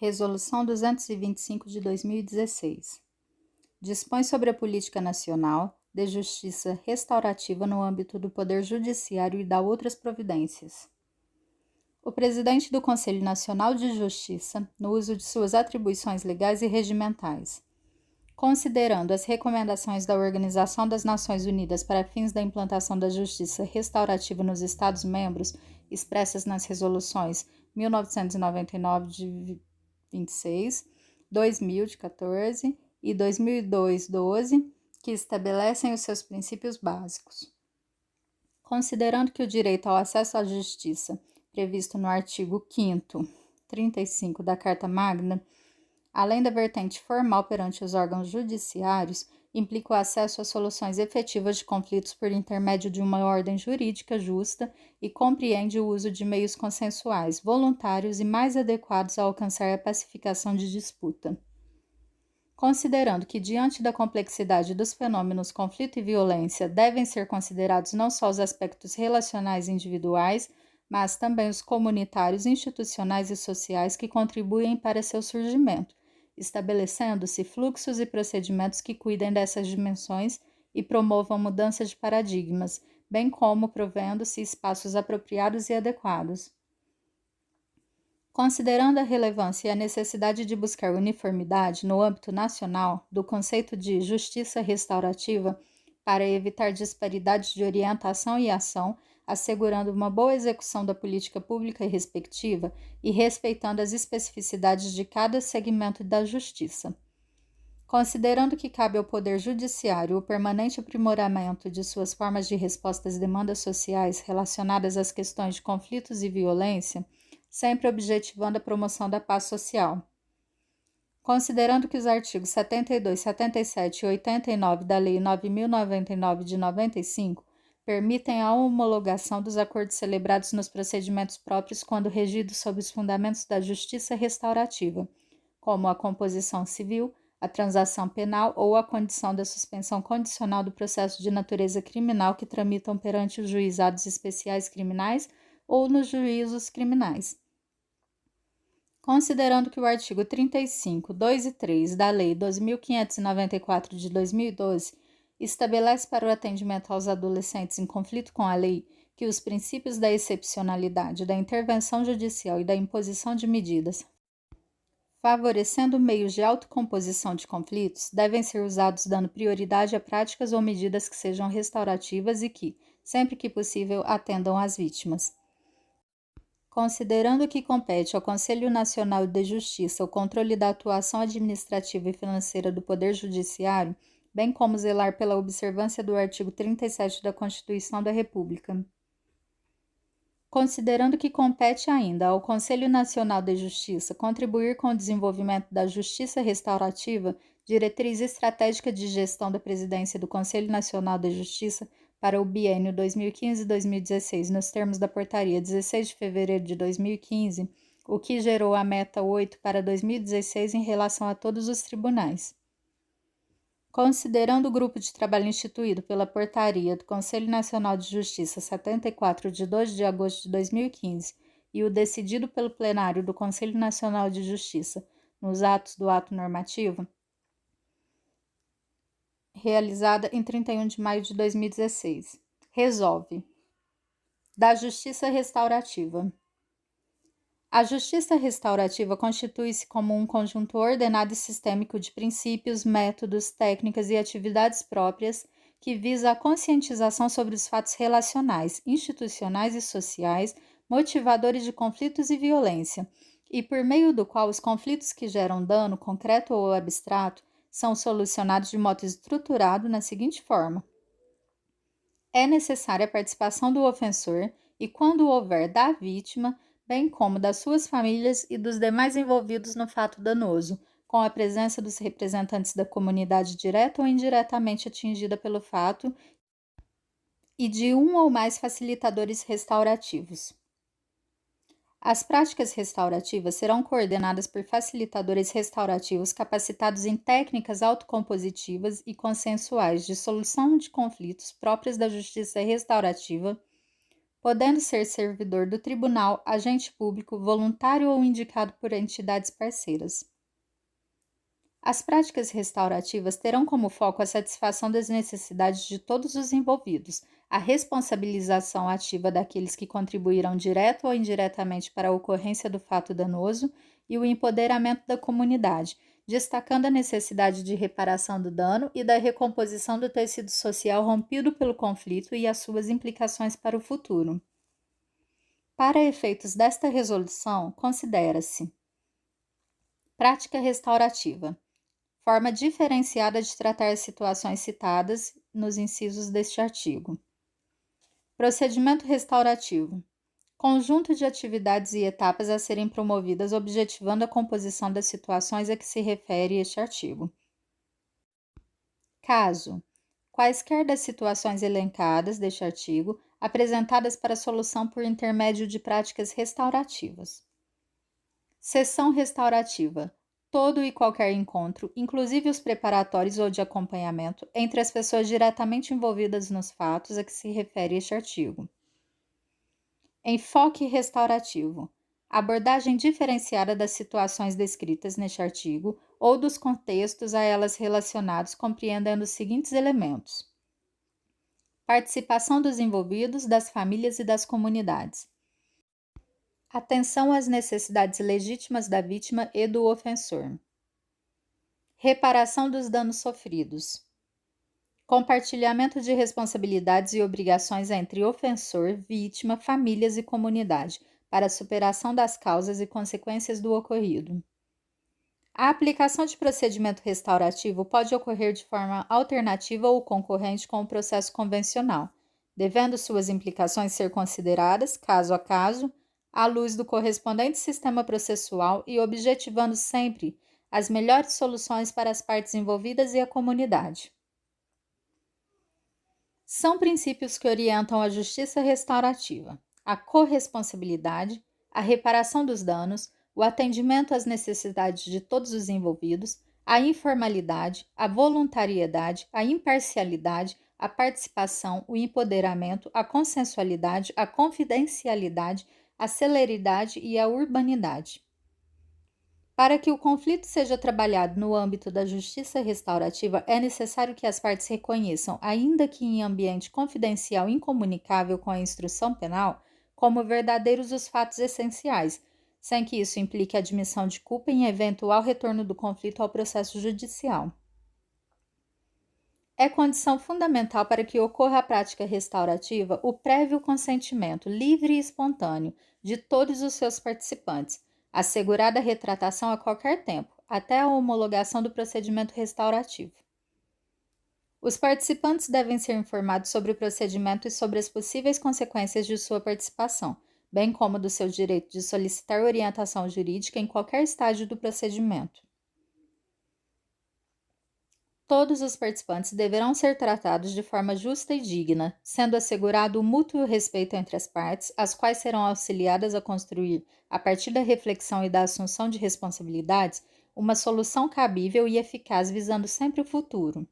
Resolução 225 de 2016. Dispõe sobre a política nacional de justiça restaurativa no âmbito do Poder Judiciário e dá outras providências. O presidente do Conselho Nacional de Justiça, no uso de suas atribuições legais e regimentais, considerando as recomendações da Organização das Nações Unidas para fins da implantação da justiça restaurativa nos Estados-membros, expressas nas resoluções 1999 de 26, 2000 de 14 e 2002 12, que estabelecem os seus princípios básicos. Considerando que o direito ao acesso à justiça, previsto no artigo 5º, 35 da Carta Magna, além da vertente formal perante os órgãos judiciários, implica o acesso a soluções efetivas de conflitos por intermédio de uma ordem jurídica justa e compreende o uso de meios consensuais, voluntários e mais adequados a alcançar a pacificação de disputa. Considerando que, diante da complexidade dos fenômenos conflito e violência, devem ser considerados não só os aspectos relacionais individuais, mas também os comunitários, institucionais e sociais que contribuem para seu surgimento, estabelecendo-se fluxos e procedimentos que cuidem dessas dimensões e promovam mudanças de paradigmas, bem como provendo-se espaços apropriados e adequados. Considerando a relevância e a necessidade de buscar uniformidade no âmbito nacional do conceito de justiça restaurativa para evitar disparidades de orientação e ação, assegurando uma boa execução da política pública respectiva e respeitando as especificidades de cada segmento da justiça. Considerando que cabe ao Poder Judiciário o permanente aprimoramento de suas formas de resposta às demandas sociais relacionadas às questões de conflitos e violência, sempre objetivando a promoção da paz social. Considerando que os artigos 72, 77 e 89 da Lei 9.099 de 95 permitem a homologação dos acordos celebrados nos procedimentos próprios quando regidos sob os fundamentos da justiça restaurativa, como a composição civil, a transação penal ou a condição da suspensão condicional do processo de natureza criminal que tramitam perante os juizados especiais criminais ou nos juízos criminais. Considerando que o artigo 35, 2 e 3 da Lei 2.594 de 2012 estabelece para o atendimento aos adolescentes em conflito com a lei que os princípios da excepcionalidade, da intervenção judicial e da imposição de medidas, favorecendo meios de autocomposição de conflitos, devem ser usados dando prioridade a práticas ou medidas que sejam restaurativas e que, sempre que possível, atendam às vítimas. Considerando que compete ao Conselho Nacional de Justiça o controle da atuação administrativa e financeira do Poder Judiciário, bem como zelar pela observância do artigo 37 da Constituição da República. Considerando que compete ainda ao Conselho Nacional de Justiça contribuir com o desenvolvimento da justiça restaurativa, diretriz estratégica de gestão da presidência do Conselho Nacional de Justiça para o biênio 2015-2016, nos termos da Portaria 16 de fevereiro de 2015, o que gerou a meta 8 para 2016 em relação a todos os tribunais. Considerando o grupo de trabalho instituído pela Portaria do Conselho Nacional de Justiça 74 de 2 de agosto de 2015 e o decidido pelo plenário do Conselho Nacional de Justiça nos atos do ato normativo, realizada em 31 de maio de 2016, resolve: da justiça restaurativa. A justiça restaurativa constitui-se como um conjunto ordenado e sistêmico de princípios, métodos, técnicas e atividades próprias que visa a conscientização sobre os fatos relacionais, institucionais e sociais, motivadores de conflitos e violência, e por meio do qual os conflitos que geram dano, concreto ou abstrato, são solucionados de modo estruturado na seguinte forma: é necessária a participação do ofensor e, quando houver, da vítima, bem como das suas famílias e dos demais envolvidos no fato danoso, com a presença dos representantes da comunidade direta ou indiretamente atingida pelo fato e de um ou mais facilitadores restaurativos. As práticas restaurativas serão coordenadas por facilitadores restaurativos capacitados em técnicas autocompositivas e consensuais de solução de conflitos próprias da justiça restaurativa, podendo ser servidor do tribunal, agente público, voluntário ou indicado por entidades parceiras. As práticas restaurativas terão como foco a satisfação das necessidades de todos os envolvidos, a responsabilização ativa daqueles que contribuíram direto ou indiretamente para a ocorrência do fato danoso e o empoderamento da comunidade, destacando a necessidade de reparação do dano e da recomposição do tecido social rompido pelo conflito e as suas implicações para o futuro. Para efeitos desta resolução, considera-se: prática restaurativa, forma diferenciada de tratar as situações citadas nos incisos deste artigo. Procedimento restaurativo, conjunto de atividades e etapas a serem promovidas objetivando a composição das situações a que se refere este artigo. Caso: quaisquer das situações elencadas deste artigo, apresentadas para solução por intermédio de práticas restaurativas. Sessão restaurativa: todo e qualquer encontro, inclusive os preparatórios ou de acompanhamento, entre as pessoas diretamente envolvidas nos fatos a que se refere este artigo. Enfoque restaurativo: abordagem diferenciada das situações descritas neste artigo ou dos contextos a elas relacionados, compreendendo os seguintes elementos: participação dos envolvidos, das famílias e das comunidades. Atenção às necessidades legítimas da vítima e do ofensor. Reparação dos danos sofridos. Compartilhamento de responsabilidades e obrigações entre ofensor, vítima, famílias e comunidade, para a superação das causas e consequências do ocorrido. A aplicação de procedimento restaurativo pode ocorrer de forma alternativa ou concorrente com o processo convencional, devendo suas implicações ser consideradas, caso a caso, à luz do correspondente sistema processual e objetivando sempre as melhores soluções para as partes envolvidas e a comunidade. São princípios que orientam a justiça restaurativa: a corresponsabilidade, a reparação dos danos, o atendimento às necessidades de todos os envolvidos, a informalidade, a voluntariedade, a imparcialidade, a participação, o empoderamento, a consensualidade, a confidencialidade, a celeridade e a urbanidade. Para que o conflito seja trabalhado no âmbito da justiça restaurativa, é necessário que as partes reconheçam, ainda que em ambiente confidencial incomunicável com a instrução penal, como verdadeiros os fatos essenciais, sem que isso implique a admissão de culpa em eventual retorno do conflito ao processo judicial. É condição fundamental para que ocorra a prática restaurativa o prévio consentimento livre e espontâneo de todos os seus participantes, assegurada a retratação a qualquer tempo, até a homologação do procedimento restaurativo. Os participantes devem ser informados sobre o procedimento e sobre as possíveis consequências de sua participação, bem como do seu direito de solicitar orientação jurídica em qualquer estágio do procedimento. Todos os participantes deverão ser tratados de forma justa e digna, sendo assegurado o mútuo respeito entre as partes, as quais serão auxiliadas a construir, a partir da reflexão e da assunção de responsabilidades, uma solução cabível e eficaz visando sempre o futuro.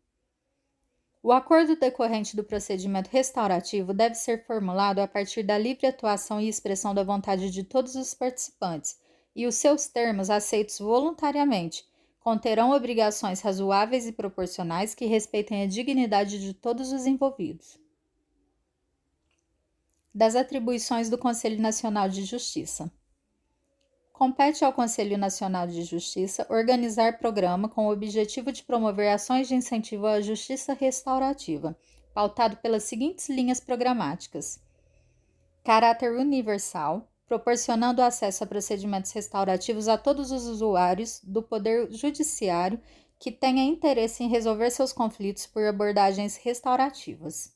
O acordo decorrente do procedimento restaurativo deve ser formulado a partir da livre atuação e expressão da vontade de todos os participantes, e os seus termos aceitos voluntariamente conterão obrigações razoáveis e proporcionais que respeitem a dignidade de todos os envolvidos. Das atribuições do Conselho Nacional de Justiça. Compete ao Conselho Nacional de Justiça organizar programa com o objetivo de promover ações de incentivo à justiça restaurativa, pautado pelas seguintes linhas programáticas: caráter universal, proporcionando acesso a procedimentos restaurativos a todos os usuários do Poder Judiciário que tenha interesse em resolver seus conflitos por abordagens restaurativas.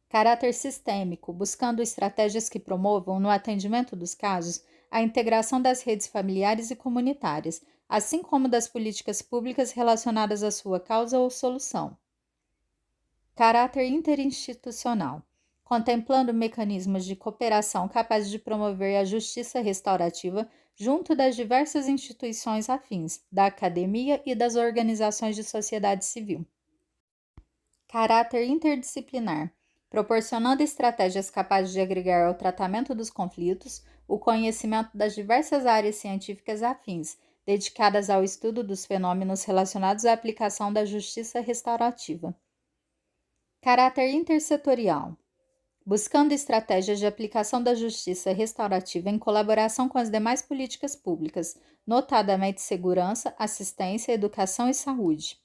Caráter sistêmico, buscando estratégias que promovam, no atendimento dos casos, a integração das redes familiares e comunitárias, assim como das políticas públicas relacionadas à sua causa ou solução. Caráter interinstitucional, contemplando mecanismos de cooperação capazes de promover a justiça restaurativa junto das diversas instituições afins, da academia e das organizações de sociedade civil. Caráter interdisciplinar, proporcionando estratégias capazes de agregar ao tratamento dos conflitos o conhecimento das diversas áreas científicas afins, dedicadas ao estudo dos fenômenos relacionados à aplicação da justiça restaurativa. Caráter intersetorial. Buscando estratégias de aplicação da justiça restaurativa em colaboração com as demais políticas públicas, notadamente segurança, assistência, educação e saúde.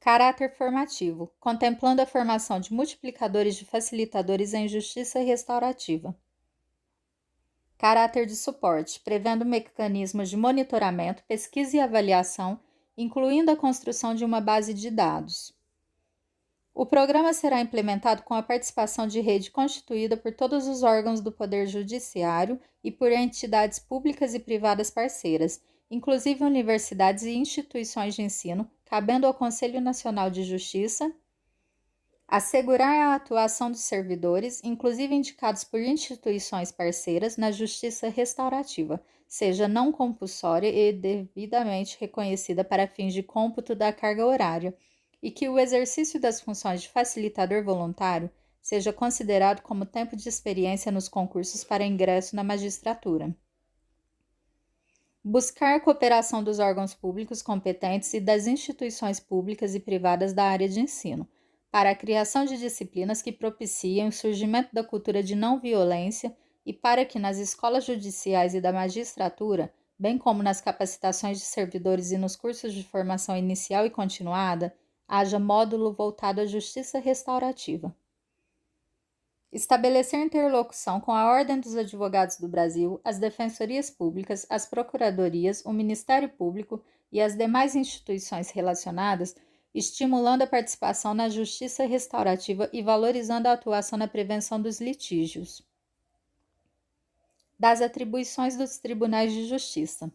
Caráter formativo, contemplando a formação de multiplicadores de facilitadores em justiça restaurativa. Caráter de suporte, prevendo mecanismos de monitoramento, pesquisa e avaliação, incluindo a construção de uma base de dados. O programa será implementado com a participação de rede constituída por todos os órgãos do Poder Judiciário e por entidades públicas e privadas parceiras, inclusive universidades e instituições de ensino, cabendo ao Conselho Nacional de Justiça assegurar a atuação dos servidores, inclusive indicados por instituições parceiras, na justiça restaurativa, seja não compulsória e devidamente reconhecida para fins de cômputo da carga horária, e que o exercício das funções de facilitador voluntário seja considerado como tempo de experiência nos concursos para ingresso na magistratura. Buscar a cooperação dos órgãos públicos competentes e das instituições públicas e privadas da área de ensino, para a criação de disciplinas que propiciem o surgimento da cultura de não violência e para que nas escolas judiciais e da magistratura, bem como nas capacitações de servidores e nos cursos de formação inicial e continuada, haja módulo voltado à justiça restaurativa. Estabelecer interlocução com a Ordem dos Advogados do Brasil, as defensorias públicas, as procuradorias, o Ministério Público e as demais instituições relacionadas, estimulando a participação na justiça restaurativa e valorizando a atuação na prevenção dos litígios. Das atribuições dos tribunais de justiça.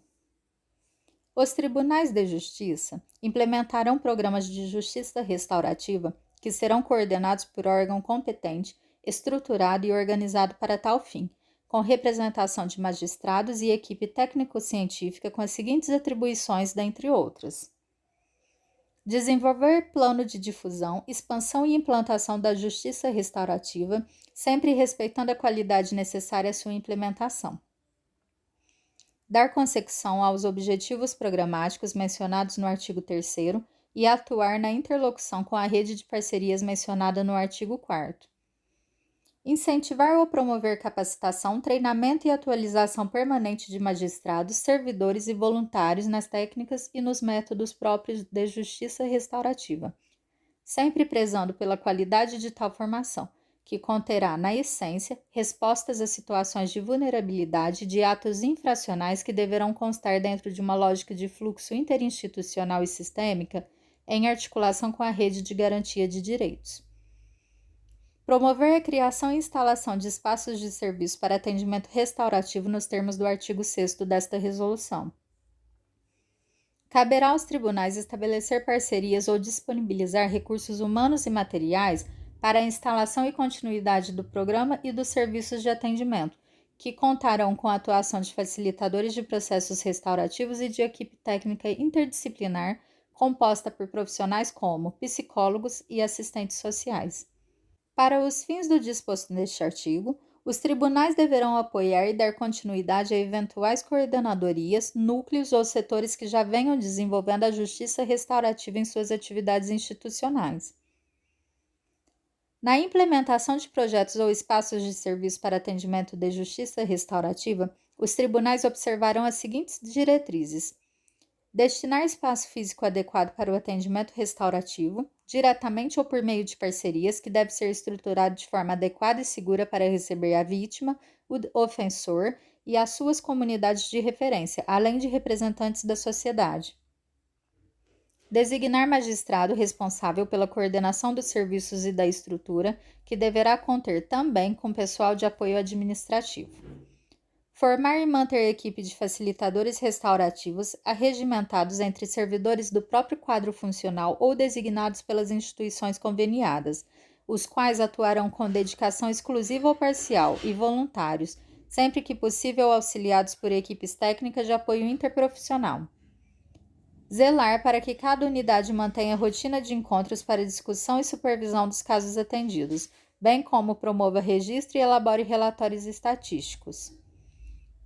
Os tribunais de justiça implementarão programas de justiça restaurativa que serão coordenados por órgão competente, estruturado e organizado para tal fim, com representação de magistrados e equipe técnico-científica com as seguintes atribuições, dentre outras: desenvolver plano de difusão, expansão e implantação da justiça restaurativa, sempre respeitando a qualidade necessária à sua implementação. Dar consecução aos objetivos programáticos mencionados no artigo 3º e atuar na interlocução com a rede de parcerias mencionada no artigo 4º. Incentivar ou promover capacitação, treinamento e atualização permanente de magistrados, servidores e voluntários nas técnicas e nos métodos próprios de justiça restaurativa, sempre prezando pela qualidade de tal formação, que conterá, na essência, respostas a situações de vulnerabilidade de atos infracionais que deverão constar dentro de uma lógica de fluxo interinstitucional e sistêmica, em articulação com a rede de garantia de direitos. Promover a criação e instalação de espaços de serviço para atendimento restaurativo nos termos do artigo 6º desta resolução. Caberá aos tribunais estabelecer parcerias ou disponibilizar recursos humanos e materiais para a instalação e continuidade do programa e dos serviços de atendimento, que contarão com a atuação de facilitadores de processos restaurativos e de equipe técnica interdisciplinar composta por profissionais como psicólogos e assistentes sociais. Para os fins do disposto neste artigo, os tribunais deverão apoiar e dar continuidade a eventuais coordenadorias, núcleos ou setores que já venham desenvolvendo a justiça restaurativa em suas atividades institucionais. Na implementação de projetos ou espaços de serviço para atendimento de justiça restaurativa, os tribunais observarão as seguintes diretrizes: destinar espaço físico adequado para o atendimento restaurativo, diretamente ou por meio de parcerias, que deve ser estruturado de forma adequada e segura para receber a vítima, o ofensor e as suas comunidades de referência, além de representantes da sociedade. Designar magistrado responsável pela coordenação dos serviços e da estrutura, que deverá conter também com pessoal de apoio administrativo. Formar e manter equipe de facilitadores restaurativos arregimentados entre servidores do próprio quadro funcional ou designados pelas instituições conveniadas, os quais atuarão com dedicação exclusiva ou parcial e voluntários, sempre que possível auxiliados por equipes técnicas de apoio interprofissional. Zelar para que cada unidade mantenha rotina de encontros para discussão e supervisão dos casos atendidos, bem como promova registro e elabore relatórios estatísticos.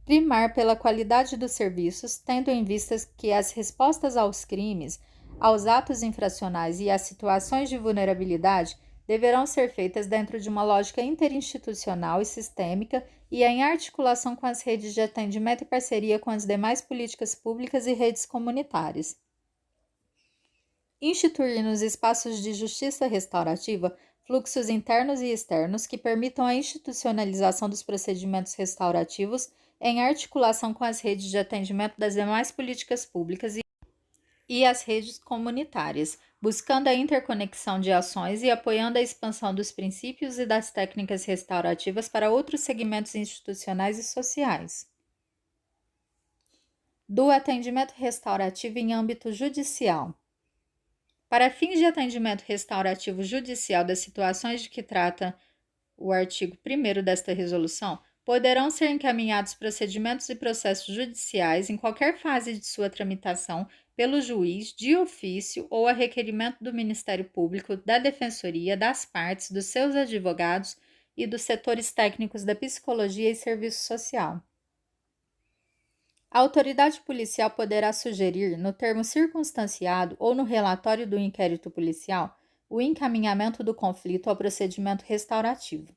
Primar pela qualidade dos serviços, tendo em vista que as respostas aos crimes, aos atos infracionais e às situações de vulnerabilidade deverão ser feitas dentro de uma lógica interinstitucional e sistêmica e em articulação com as redes de atendimento e parceria com as demais políticas públicas e redes comunitárias. Instituir nos espaços de justiça restaurativa fluxos internos e externos que permitam a institucionalização dos procedimentos restaurativos em articulação com as redes de atendimento das demais políticas públicas e as redes comunitárias, buscando a interconexão de ações e apoiando a expansão dos princípios e das técnicas restaurativas para outros segmentos institucionais e sociais. Do atendimento restaurativo em âmbito judicial. Para fins de atendimento restaurativo judicial das situações de que trata o artigo 1º desta resolução, poderão ser encaminhados procedimentos e processos judiciais em qualquer fase de sua tramitação pelo juiz, de ofício ou a requerimento do Ministério Público, da Defensoria, das partes, dos seus advogados e dos setores técnicos da psicologia e serviço social. A autoridade policial poderá sugerir, no termo circunstanciado ou no relatório do inquérito policial, o encaminhamento do conflito ao procedimento restaurativo.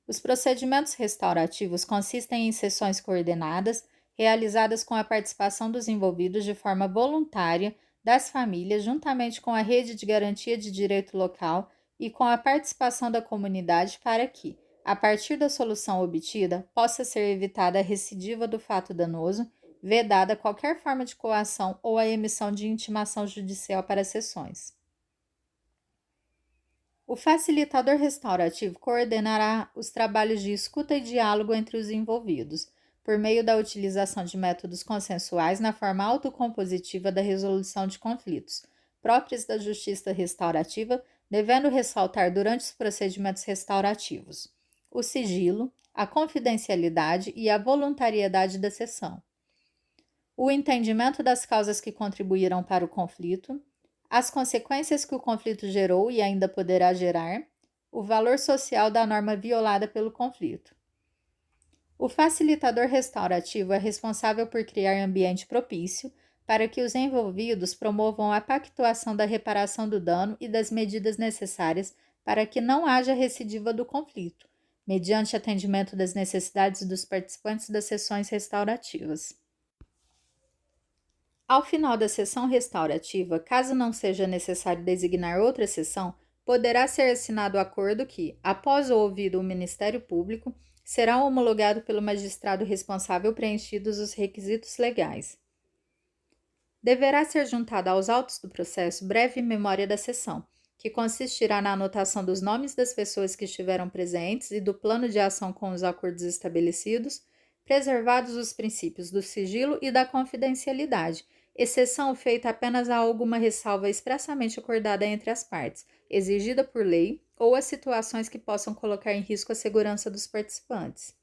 Os procedimentos restaurativos consistem em sessões coordenadas, realizadas com a participação dos envolvidos de forma voluntária, das famílias, juntamente com a rede de garantia de direito local e com a participação da comunidade para que, a partir da solução obtida, possa ser evitada a recidiva do fato danoso, vedada qualquer forma de coação ou a emissão de intimação judicial para sessões. O facilitador restaurativo coordenará os trabalhos de escuta e diálogo entre os envolvidos, por meio da utilização de métodos consensuais na forma autocompositiva da resolução de conflitos, próprios da justiça restaurativa, devendo ressaltar durante os procedimentos restaurativos o sigilo, a confidencialidade e a voluntariedade da sessão, o entendimento das causas que contribuíram para o conflito, as consequências que o conflito gerou e ainda poderá gerar, o valor social da norma violada pelo conflito. O facilitador restaurativo é responsável por criar ambiente propício para que os envolvidos promovam a pactuação da reparação do dano e das medidas necessárias para que não haja recidiva do conflito, mediante atendimento das necessidades dos participantes das sessões restaurativas. Ao final da sessão restaurativa, caso não seja necessário designar outra sessão, poderá ser assinado o acordo que, após o ouvido o Ministério Público, será homologado pelo magistrado responsável preenchidos os requisitos legais. Deverá ser juntada aos autos do processo breve memória da sessão, que consistirá na anotação dos nomes das pessoas que estiveram presentes e do plano de ação com os acordos estabelecidos, preservados os princípios do sigilo e da confidencialidade, exceção feita apenas a alguma ressalva expressamente acordada entre as partes, exigida por lei, ou as situações que possam colocar em risco a segurança dos participantes.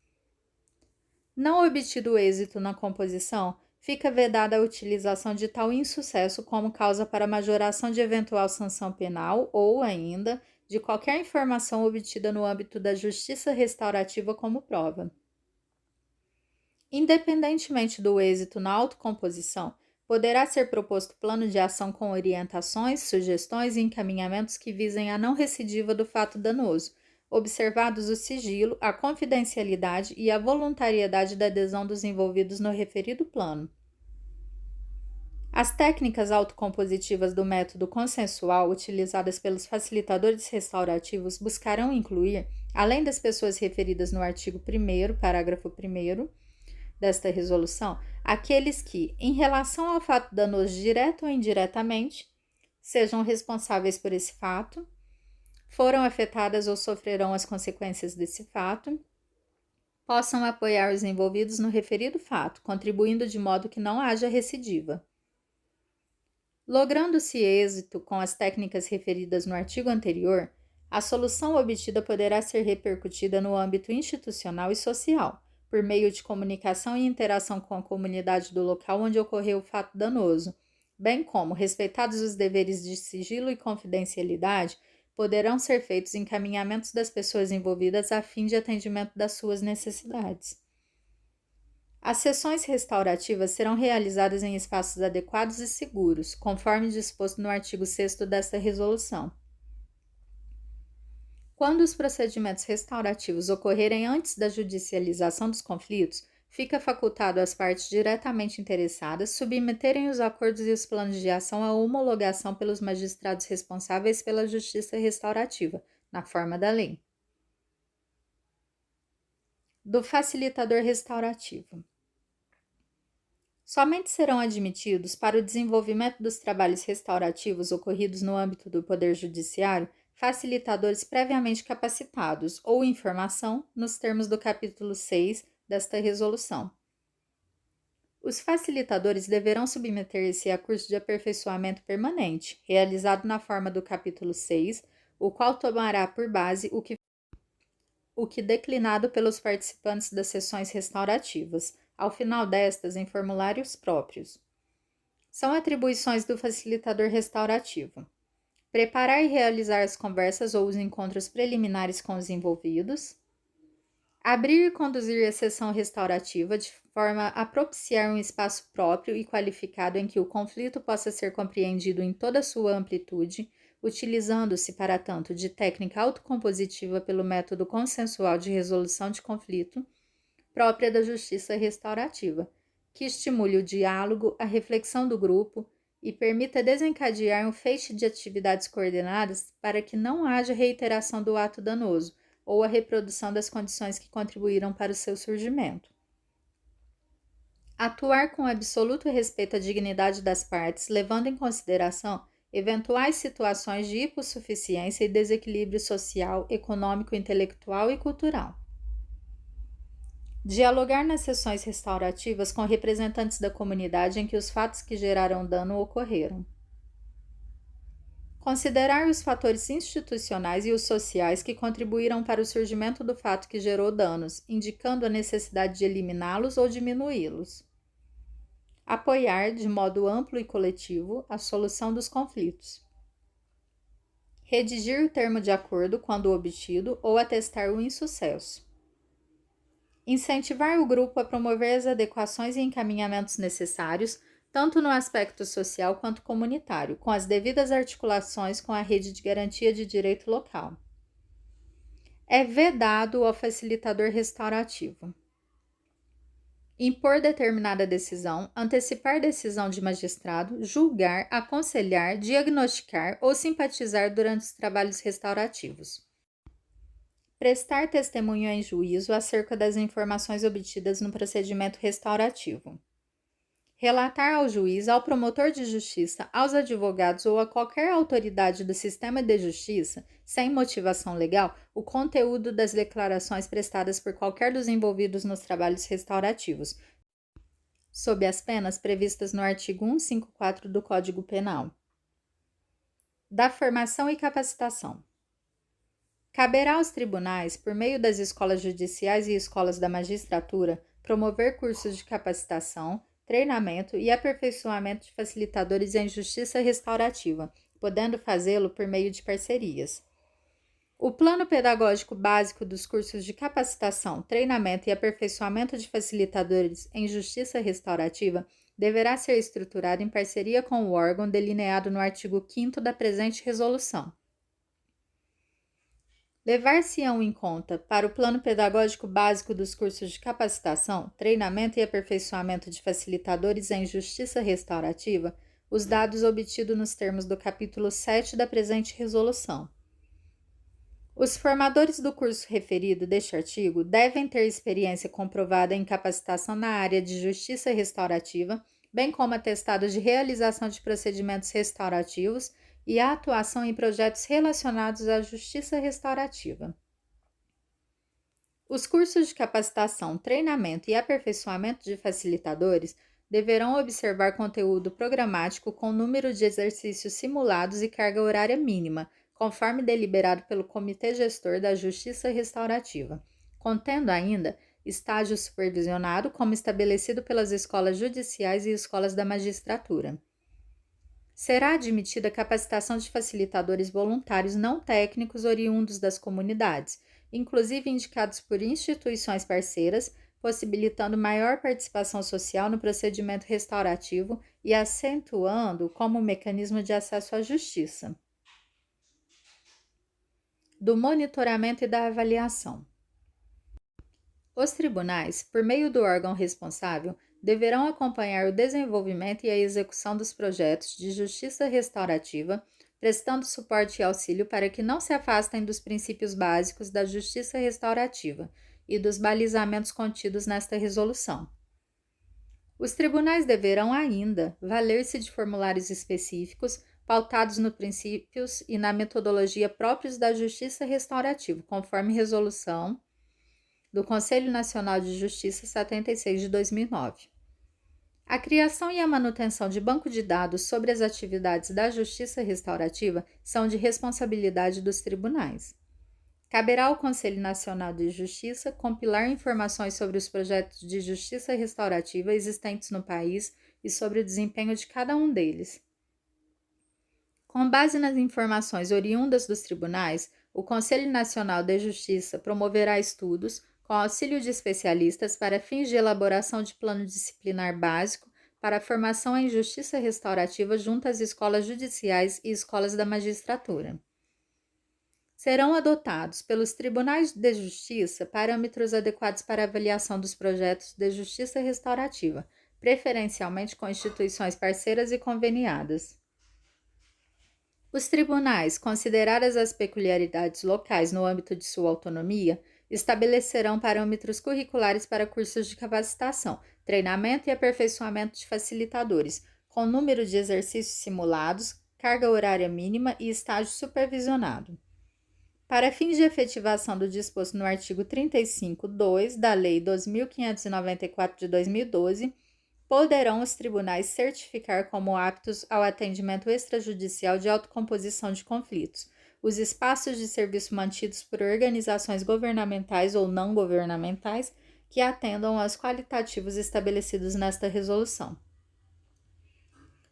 Não obtido êxito na composição, fica vedada a utilização de tal insucesso como causa para majoração de eventual sanção penal ou, ainda, de qualquer informação obtida no âmbito da justiça restaurativa como prova. Independentemente do êxito na autocomposição, poderá ser proposto plano de ação com orientações, sugestões e encaminhamentos que visem a não recidiva do fato danoso, observados o sigilo, a confidencialidade e a voluntariedade da adesão dos envolvidos no referido plano. As técnicas autocompositivas do método consensual utilizadas pelos facilitadores restaurativos buscarão incluir, além das pessoas referidas no artigo 1º, parágrafo 1º, desta resolução, aqueles que, em relação ao fato danoso direto ou indiretamente, sejam responsáveis por esse fato, foram afetadas ou sofrerão as consequências desse fato, possam apoiar os envolvidos no referido fato, contribuindo de modo que não haja recidiva. Logrando-se êxito com as técnicas referidas no artigo anterior, a solução obtida poderá ser repercutida no âmbito institucional e social, por meio de comunicação e interação com a comunidade do local onde ocorreu o fato danoso, bem como respeitados os deveres de sigilo e confidencialidade, poderão ser feitos encaminhamentos das pessoas envolvidas a fim de atendimento das suas necessidades. As sessões restaurativas serão realizadas em espaços adequados e seguros, conforme disposto no artigo 6º desta resolução. Quando os procedimentos restaurativos ocorrerem antes da judicialização dos conflitos, fica facultado às partes diretamente interessadas submeterem os acordos e os planos de ação à homologação pelos magistrados responsáveis pela justiça restaurativa, na forma da lei. Do facilitador restaurativo. Somente serão admitidos para o desenvolvimento dos trabalhos restaurativos ocorridos no âmbito do Poder Judiciário facilitadores previamente capacitados ou em formação, nos termos do capítulo 6 desta resolução. Os facilitadores deverão submeter-se a curso de aperfeiçoamento permanente, realizado na forma do capítulo 6, o qual tomará por base o que declinado pelos participantes das sessões restaurativas, ao final destas em formulários próprios. São atribuições do facilitador restaurativo: preparar e realizar as conversas ou os encontros preliminares com os envolvidos, abrir e conduzir a sessão restaurativa de forma a propiciar um espaço próprio e qualificado em que o conflito possa ser compreendido em toda a sua amplitude, utilizando-se, para tanto, de técnica autocompositiva pelo método consensual de resolução de conflito, própria da justiça restaurativa, que estimule o diálogo, a reflexão do grupo e permita desencadear um feixe de atividades coordenadas para que não haja reiteração do ato danoso ou a reprodução das condições que contribuíram para o seu surgimento. Atuar com absoluto respeito à dignidade das partes, levando em consideração eventuais situações de hipossuficiência e desequilíbrio social, econômico, intelectual e cultural. Dialogar nas sessões restaurativas com representantes da comunidade em que os fatos que geraram dano ocorreram. Considerar os fatores institucionais e os sociais que contribuíram para o surgimento do fato que gerou danos, indicando a necessidade de eliminá-los ou diminuí-los. Apoiar, de modo amplo e coletivo, a solução dos conflitos. Redigir o termo de acordo quando obtido ou atestar o insucesso. Incentivar o grupo a promover as adequações e encaminhamentos necessários, tanto no aspecto social quanto comunitário, com as devidas articulações com a rede de garantia de direito local. É vedado ao facilitador restaurativo impor determinada decisão, antecipar decisão de magistrado, julgar, aconselhar, diagnosticar ou simpatizar durante os trabalhos restaurativos. Prestar testemunho em juízo acerca das informações obtidas no procedimento restaurativo. Relatar ao juiz, ao promotor de justiça, aos advogados ou a qualquer autoridade do sistema de justiça, sem motivação legal, o conteúdo das declarações prestadas por qualquer dos envolvidos nos trabalhos restaurativos, sob as penas previstas no artigo 154 do Código Penal. Da formação e capacitação. Caberá aos tribunais, por meio das escolas judiciais e escolas da magistratura, promover cursos de capacitação, treinamento e aperfeiçoamento de facilitadores em justiça restaurativa, podendo fazê-lo por meio de parcerias. O plano pedagógico básico dos cursos de capacitação, treinamento e aperfeiçoamento de facilitadores em justiça restaurativa deverá ser estruturado em parceria com o órgão delineado no artigo 5º da presente resolução. Levar-se-ão em conta, para o plano pedagógico básico dos cursos de capacitação, treinamento e aperfeiçoamento de facilitadores em justiça restaurativa, os dados obtidos nos termos do capítulo 7 da presente resolução. Os formadores do curso referido deste artigo devem ter experiência comprovada em capacitação na área de justiça restaurativa, bem como atestados de realização de procedimentos restaurativos e a atuação em projetos relacionados à justiça restaurativa. Os cursos de capacitação, treinamento e aperfeiçoamento de facilitadores deverão observar conteúdo programático com número de exercícios simulados e carga horária mínima, conforme deliberado pelo Comitê Gestor da Justiça Restaurativa, contendo ainda estágio supervisionado como estabelecido pelas escolas judiciais e escolas da magistratura. Será admitida capacitação de facilitadores voluntários não técnicos oriundos das comunidades, inclusive indicados por instituições parceiras, possibilitando maior participação social no procedimento restaurativo e acentuando como mecanismo de acesso à justiça. Do monitoramento e da avaliação. Os tribunais, por meio do órgão responsável, deverão acompanhar o desenvolvimento e a execução dos projetos de justiça restaurativa, prestando suporte e auxílio para que não se afastem dos princípios básicos da justiça restaurativa e dos balizamentos contidos nesta resolução. Os tribunais deverão ainda valer-se de formulários específicos, pautados nos princípios e na metodologia próprios da justiça restaurativa, conforme resolução do Conselho Nacional de Justiça 76 de 2009. A criação e a manutenção de banco de dados sobre as atividades da justiça restaurativa são de responsabilidade dos tribunais. Caberá ao Conselho Nacional de Justiça compilar informações sobre os projetos de justiça restaurativa existentes no país e sobre o desempenho de cada um deles. Com base nas informações oriundas dos tribunais, o Conselho Nacional de Justiça promoverá estudos com auxílio de especialistas para fins de elaboração de plano disciplinar básico para a formação em justiça restaurativa junto às escolas judiciais e escolas da magistratura. Serão adotados pelos tribunais de justiça parâmetros adequados para avaliação dos projetos de justiça restaurativa, preferencialmente com instituições parceiras e conveniadas. Os tribunais, consideradas as peculiaridades locais no âmbito de sua autonomia, estabelecerão parâmetros curriculares para cursos de capacitação, treinamento e aperfeiçoamento de facilitadores, com número de exercícios simulados, carga horária mínima e estágio supervisionado. Para fins de efetivação do disposto no artigo 35.2 da Lei 2.594 de 2012, poderão os tribunais certificar como aptos ao atendimento extrajudicial de autocomposição de conflitos os espaços de serviço mantidos por organizações governamentais ou não governamentais que atendam aos qualitativos estabelecidos nesta resolução.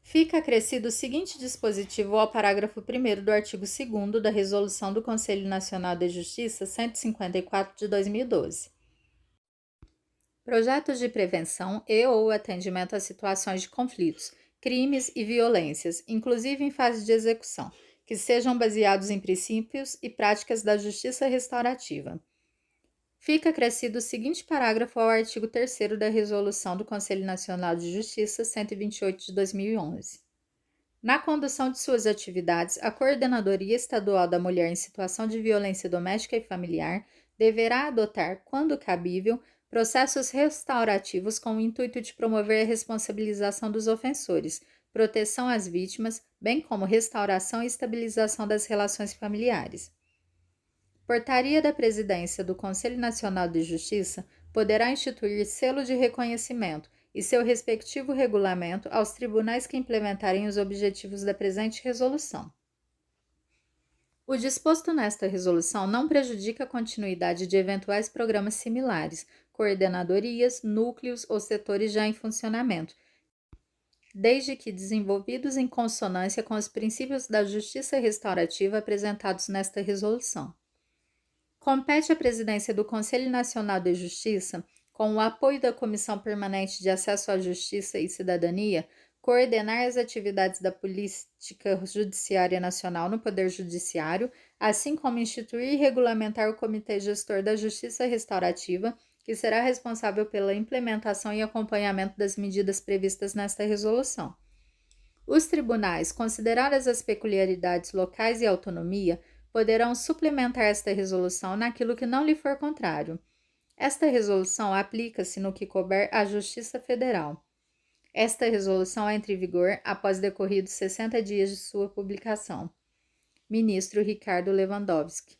Fica acrescido o seguinte dispositivo ao parágrafo 1º do artigo 2º da Resolução do Conselho Nacional de Justiça 154 de 2012. Projetos de prevenção e ou atendimento a situações de conflitos, crimes e violências, inclusive em fase de execução, que sejam baseados em princípios e práticas da justiça restaurativa. Fica acrescido o seguinte parágrafo ao artigo 3º da Resolução do Conselho Nacional de Justiça 128 de 2011. Na condução de suas atividades, a Coordenadoria Estadual da Mulher em Situação de Violência Doméstica e Familiar deverá adotar, quando cabível, processos restaurativos com o intuito de promover a responsabilização dos ofensores, proteção às vítimas, bem como restauração e estabilização das relações familiares. Portaria da Presidência do Conselho Nacional de Justiça poderá instituir selo de reconhecimento e seu respectivo regulamento aos tribunais que implementarem os objetivos da presente resolução. O disposto nesta resolução não prejudica a continuidade de eventuais programas similares, coordenadorias, núcleos ou setores já em funcionamento, desde que desenvolvidos em consonância com os princípios da justiça restaurativa apresentados nesta resolução. Compete à Presidência do Conselho Nacional de Justiça, com o apoio da Comissão Permanente de Acesso à Justiça e Cidadania, coordenar as atividades da Política Judiciária Nacional no Poder Judiciário, assim como instituir e regulamentar o Comitê Gestor da Justiça Restaurativa, que será responsável pela implementação e acompanhamento das medidas previstas nesta resolução. Os tribunais, consideradas as peculiaridades locais e autonomia, poderão suplementar esta resolução naquilo que não lhe for contrário. Esta resolução aplica-se no que couber à Justiça Federal. Esta resolução entra em vigor após decorridos 60 dias de sua publicação. Ministro Ricardo Lewandowski.